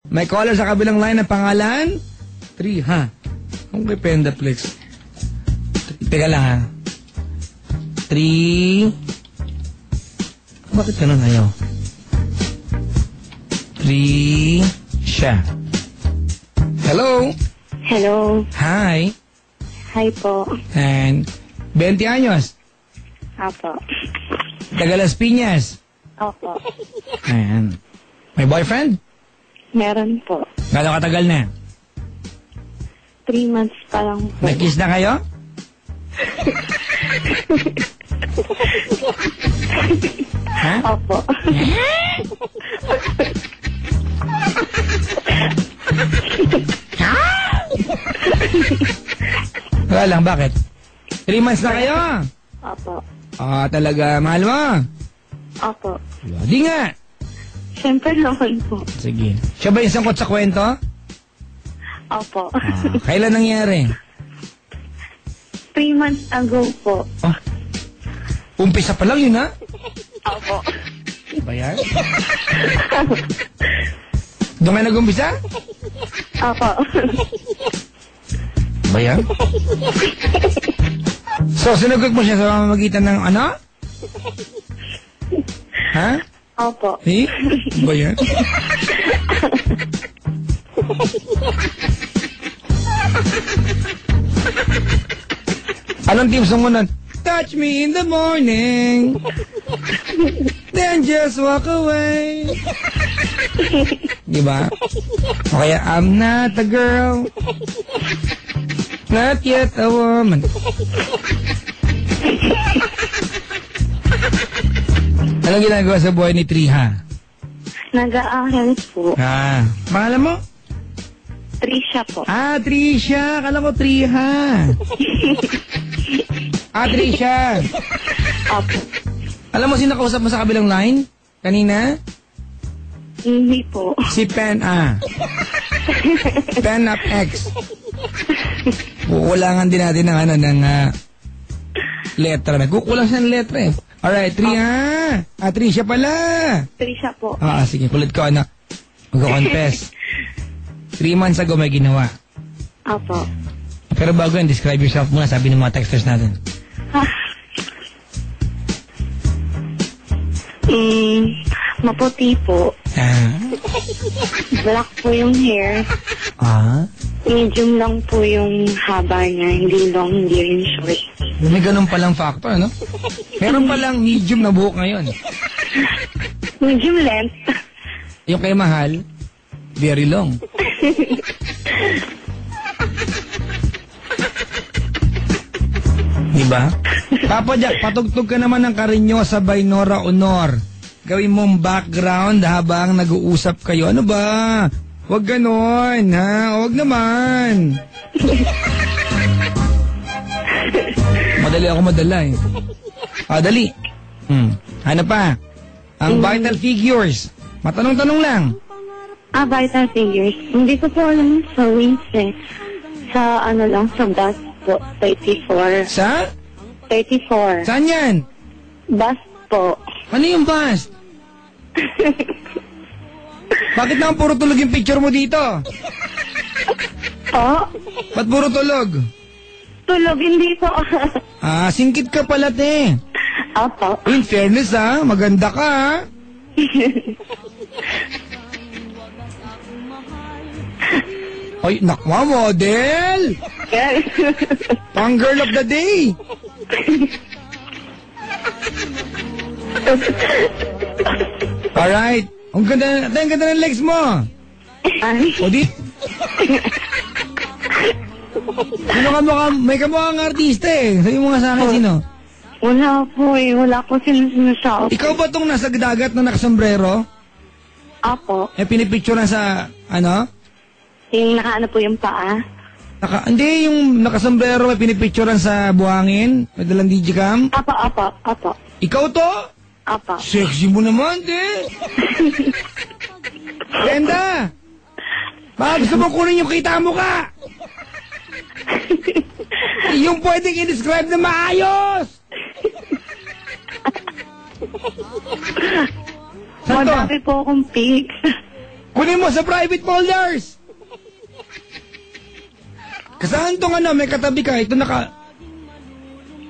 May caller sa kabilang line na pangalan? 3, ha? Kung kay Pendaflex. Teka lang, ha? 3... Bakit ganun ayaw? 3... siya. Hello? Hello. Hi. Hi po. And 20 anyos. Apo. Taga Las Piñas. Opo. Ayan. May boyfriend? Meron po. Gano'ng katagal na? 3 months pa lang po. Nag-kiss na kayo? Ha? Opo. Wala lang, bakit? 3 months na kayo? Opo. Talaga, mahal mo? Opo. Di nga. Siyempre naman po. Sige. Siya ba yung sangkot sa kwento? Opo. Kailan nangyari? 3 months ago po. Umpisa pa lang yun, ha? Opo. Ba yan? Doon ka nag-umpisa? Opo. Ba yan? So, sinagot mo siya sa pamamagitan ng ano? Ha? Opo. Eh? Ba yan? Anong team song mo nun? Touch me in the morning, then just walk away. Diba? O kaya, I'm not a girl, not yet a woman. Anong ginagawa sa buhay ni Triha? Nag-aaral po. Pangalan mo? Trisha po. Trisha. Kala ko Triha. Trisha. Opo. Alam mo sino kausap mo sa kabilang line? Kanina? Hindi po. Si Pen, Pen up X. Kukulangan din natin ng letra. Kukulang siya ng letra eh. Alright, Triha. Trisha pala. Trisha po. Sige, kulit ko anak. Mag-confess. 3 months ago may ginawa. Opo. Pero bago yan, describe yourself muna, sabi ng mga texters natin. Maputi po. Black po yung hair. Medium lang po yung haba niya. Hindi long, hindi rin short. May ganun palang factor, no? Meron palang medium na buhok ngayon. Medium length. Yung kay Mahal, very long. Diba? Papa Jack, patugtog ka naman ng Karinyosa by Nora Honor. Gawin mong background habang nag-uusap kayo. Ano ba? Huwag ganon, ha? Huwag naman. Madali ako madala eh. Dali. Ano pa? Ang vital figures. Matanong-tanong lang. Vital figures. Hindi ko po alam sa wings eh. Sa sa bust po. 34. Sa? 34. Saan yan? Bust po. Ano yung bust? Bakit naman puro tulog yung picture mo dito? Ba't puro tulog? Tulog, hindi po. Singkit ka pala, te. Opo. In fairness, maganda ka, Ay, nakwa, model! Pang girl of the day! Alright. Ang ganda ng legs mo. O di? Sino may kamukhang artista eh. Sabi mo nga sa akin, sino? Wala po eh. Wala po sinasabi. Ikaw ba tong nasa dagat na nakasombrero? Apo. Pinipicture na sa, Yung nakaano po yung paa? Hindi, yung nakasombrero may pinipicturean sa buhangin. May dalang digicam. Apo. Ikaw to? Apo. Sexy mo naman, de. Brenda! Baka gusto mo kunin yung kita mo ka? Yung pwedeng i-describe na maayos! Saan to? Madami po akong pics. Kunin mo sa private folders. Kasahan tong ano, may katabi ka, ito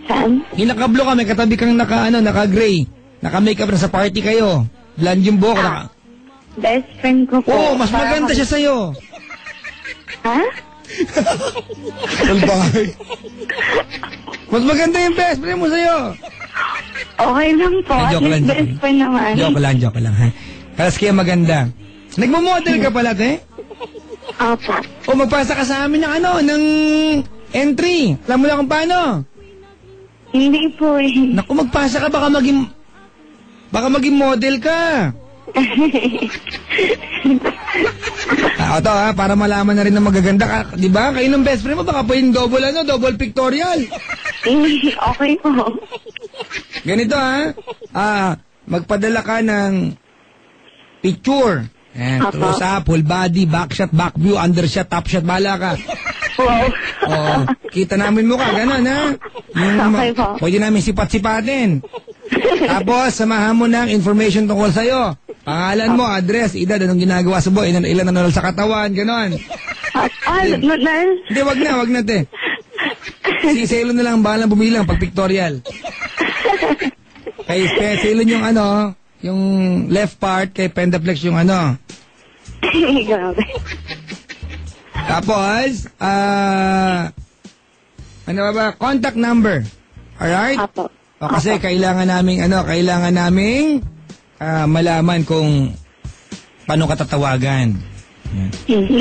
Saan? yung naka-blue ka, may katabi kang naka-gray. Naka-makeup na sa party kayo. Blonde yung buhok. Best friend ko po. Oo, mas maganda siya sa'yo. Ha? Salbahay. Mas maganda yung best friend mo sa'yo. Okay lang po. Ay, At joke lang. least best friend naman. Joke lang, ha? Tapos kaya maganda. Nagmo-model ka pala, te? Opo. O magpasa ka sa amin ng entry. Alam mo na kung paano? Hindi po eh. Naku, magpasa ka, baka maging model ka. Ito para malaman na rin na magaganda ka. Di ba? Kayo ng best friend mo, baka pwedeng double pictorial. Okay po. Ganito magpadala ka ng picture. Close up, whole body, back shot, back view, under shot, top shot, bala ka. Wow. Oo, kita namin mukha, gano'n Okay po. Pwede namin sipat-sipatin. Tapos, samahan mo ng information tungkol sa'yo. Pangalan mo, address, edad, anong ginagawa sa buhay, ilan na nalal sa katawan, gano'n. Hindi, wag na, te. Si Selo na lang, bahalang bumilang pag pictorial. Kay Selon yung yung left part, kay Pendaflex yung Grabe. Tapos, contact number. Alright? Apo. Kasi kailangan naming malaman kung paano ka tatawagan.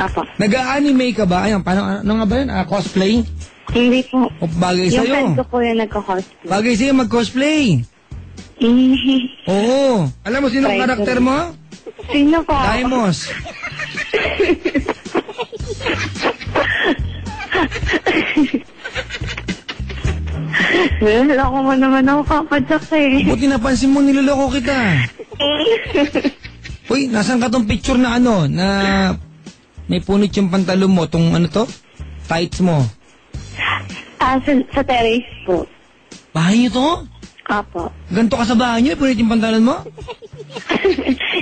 Apo. Nag-a-anime ka ba? Ayun, paano, ano nga ba yun? Cosplay? Hindi po. O, bagay Yung sa'yo. friend ko po yung nagka-cosplay. Bagay sa'yo mag-cosplay. Oo. Alam mo sinong karakter mo? Sino po? Daimos. Niloloko mo naman ako, Papa Jack eh. Buti napansin mo, niloloko kita. Uy, nasan ka tong picture na na may punit yung pantalon mo, tong tights mo. Sa terrace po. Bahay niyo to? Apo. Ganto ka sa bahay niyo, punit yung pantalon mo?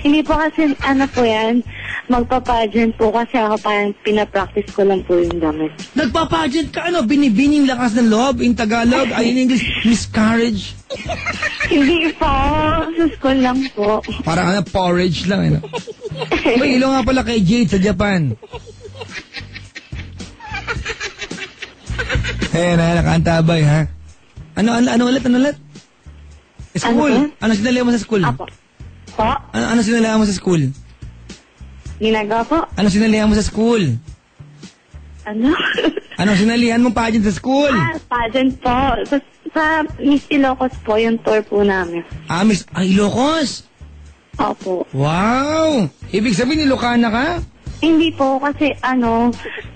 Hindi po kasi, po yan, magpa-pageant po kasi ako parang pinapractice ko lang po yung damit. Nagpa-pageant ka, binibining lakas ng loob in Tagalog, ay in English, miscarriage. Hindi po, sa school lang po. Parang porridge lang, May ilo nga pala kay Jade sa Japan. Nakaantabay, ha? Ano ulit? School. Ano sinalihan mo sa school? Apo. Po? Ano sinalihan mo sa school? Ginagawa po? Ano sinalihan mo sa school? Ano? Anong sinalihan mo pageant sa school? Pageant po. Sa Miss Ilocos po, yung tour po namin. Miss Ilocos? Opo. Wow! Ibig sabihin Ilocana ka? Hindi po, kasi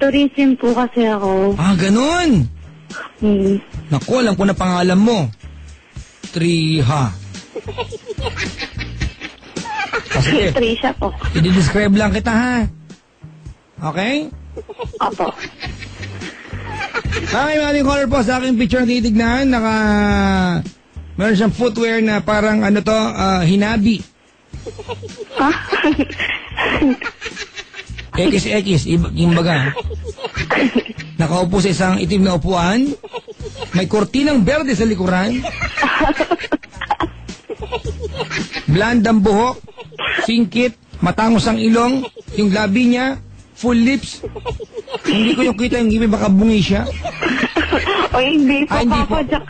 tourism po kasi ako. Ganun! Naku, alam ko na pangalan mo. Triha. Sige. Trisha po. I-describe lang kita, ha? Okay? Opo. Okay, maraming caller po sa aking picture na titignan. Meron siyang footwear na parang hinabi. XX, yung baga. Nakaupo sa isang itim na upuan. May kortinang berde sa likuran. Bland ang buhok. Singkit. Matangos ang ilong. Yung labi niya. Full lips. Hindi ko yung kita yung ngipin, baka bungi siya. O hindi po, hindi Papa po. Jack.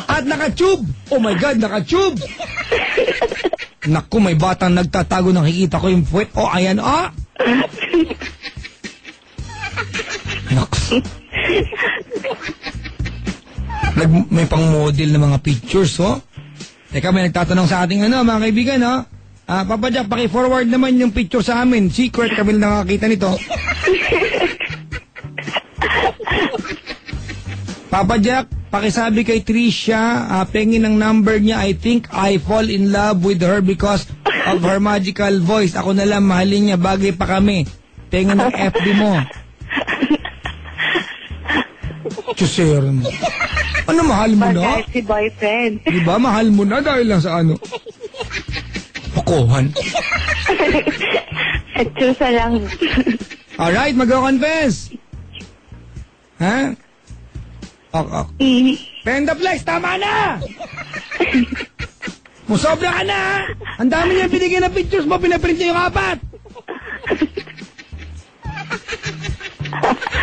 At naka-tube. Oh my God, naka-tube. Naku, may batang nagtatago, nakikita ko yung puwet. Oh, ayan, Naku. May pang-model na mga pictures, Teka, may nagtatanong sa ating mga kaibigan, Papa Jack, paki-forward naman yung picture sa amin. Secret, kami lang nakakita nito. Papa Jack, pakisabi kay Trisha, pengin ng number niya. I think I fall in love with her because of her magical voice. Ako na lang, mahalin niya. Bagay pa kami. Pengin ng FB mo. Chusero mo. Ano, mahal mo na? Bagay si boyfriend. Diba, mahal mo na dahil lang sa Pokohan. Etsusa lang. Alright, mag-confess. Ha? Okay. Pendaflex, tama na! Musobra ka na, ha? Ang dami niya binigyan ng pictures mo, pinaprint niya yung 4.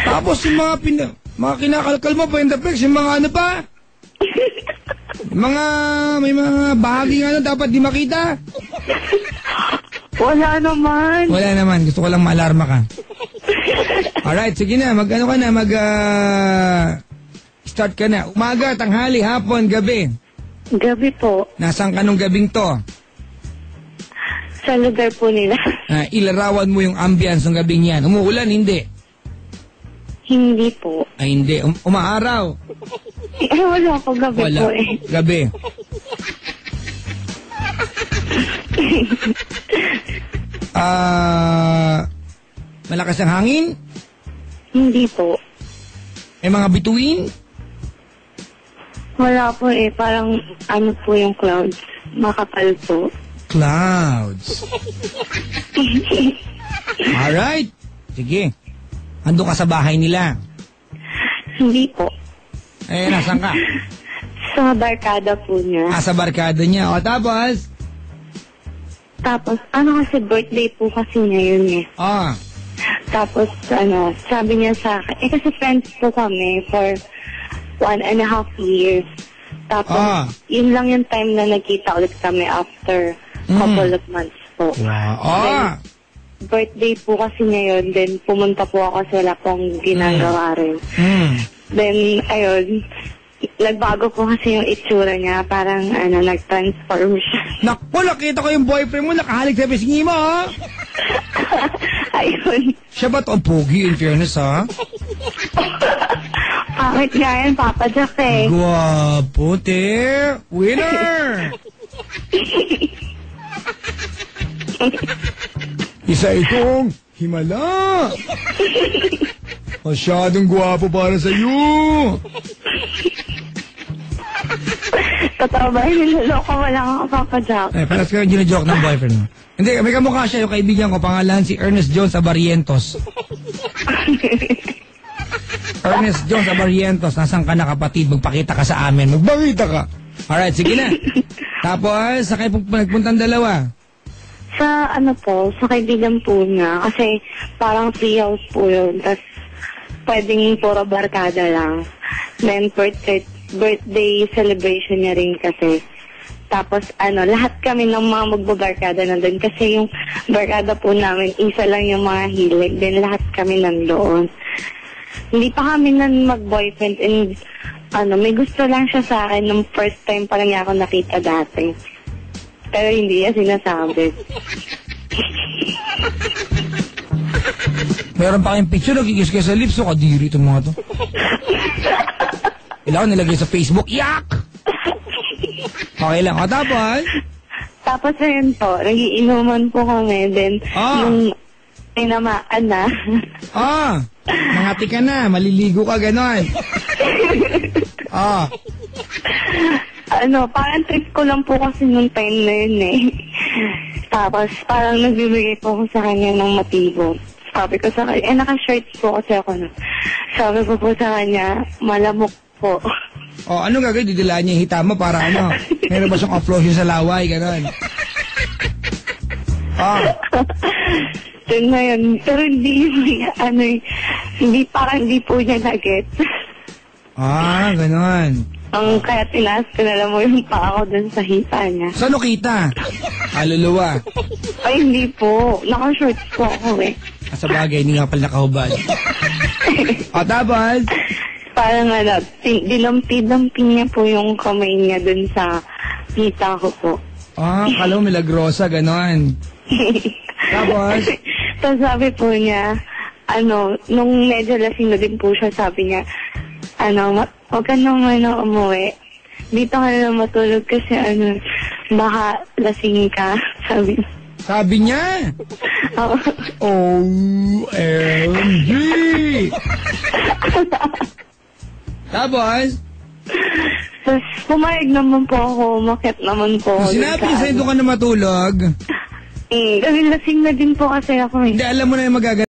Tapos yung mga kinakalkal mo, Pendaflex, yung mga ano pa? May mga bahagi nga na dapat di makita. Wala naman. Wala naman, gusto ko lang maalarma ka. Alright, sige na, start ka na. Umaga, tanghali, hapon, gabi. Gabi po. Nasaan ka nung gabing to? Sa lugar po nila. Ilarawan mo yung ambience ng gabing yan. Umuulan, hindi? Hindi po. Ay, hindi. Umaaraw? Wala po, gabi Wala. po eh. Gabi. Malakas ang hangin? Hindi po. May mga bituin? Wala po eh. Parang ano po yung clouds. Makapal po. Clouds. Alright. Sige. Ando ka sa bahay nila? Hindi po. Nasaan ka? Sa barkada po niya. Sa barkada niya. O, tapos? Tapos, kasi birthday po kasi niya yun eh. Tapos, sabi niya sa akin, kasi friends po kami for 1.5 years. Tapos, yun lang yung time na nagkita ulit kami after couple of months po. Wow. Birthday po kasi niya yun, then pumunta po ako kasi wala pong ginagawa rin. Then, ayun, nagbago po kasi yung itsura niya, parang nag-transform siya. Naku, nakita ko yung boyfriend mo, nakahalik sa pisngi mo, ha? Ayun. Siya ba ito? Ang pogi, in fairness, ha? Pangit nga yan, Papa Jack eh. Guwapo, te. Winner! Isa itong himala. Masyadong guwapo para sa iyo. Totoo ba? Niloloko mo lang ako, Papa Jack. Paras ka yung ginajoke ng boyfriend mo. Hindi, may kamukha siya, yung kaibigan ko, pangalan si Ernest Jones Abarientos. Ernest Jones Abarientos, nasan ka na kapatid? Magpakita ka sa amin. Magpakita ka. Alright, sige na. Tapos, sa kayo nagpuntang dalawa? Sa sa kaibigan po niya. Kasi parang free house po yun. Tapos pwedeng puro barkada lang. Then birthday celebration niya rin kasi. Tapos lahat kami ng mga magbabarkada nandun. Kasi yung barkada po namin, isa lang yung mga hilig. Then lahat kami nandoon. Hindi pa kami mag-boyfriend and may gusto lang siya sa akin nung first time pa lang niya ako nakita dati. Pero hindi niya sinasabi. Meron pa kayong picture, nagkikis kayo sa lips, so kadiri itong mga to. Ilang nilagay sa Facebook, yak! Okay lang, o tapos? Tapos ayun po, nagiinuman po kami, then yung tinamaan na. Mangati ka na, maliligo ka, ganon. Parang trip ko lang po kasi nung time na yun eh. Tapos parang nagbibigay po ako sa kanya ng motibo. Sabi ko sa kanya, naka-shirt po kasi ako. Sabi ko po sa kanya, malamok po. Ano gagawin? Didilaan niya yung hita mo para meron ba siyang off-lotion sa laway, gano'n? Yun na yun. Pero hindi po niya na-get. Gano'n. Kaya tinaas ko na lang mo yung paa ko dun sa hita niya. Saan kita? Aluluwa. Ay, hindi po. Naka-shorts po ako eh. Sa bagay, hindi nga pala nakahubad. Tapos? Parang dinampid-dampin niya po yung kamay niya dun sa hita ko po. Kala mo milagrosa, gano'n. Tapos? Tapos sabi po niya, nung medyo lasing na din po siya, sabi niya, huwag ka nang umuwi. Dito ka na matulog kasi baka lasing ka, sabi niya. Sabi niya? OMG! Tapos? Tapos pumayag naman po ako, umakyat naman po. Sinabi niya sa'yo doon ka na matulog? Kasi lasing na din po kasi ako eh. Hindi, alam mo na yung magagaling.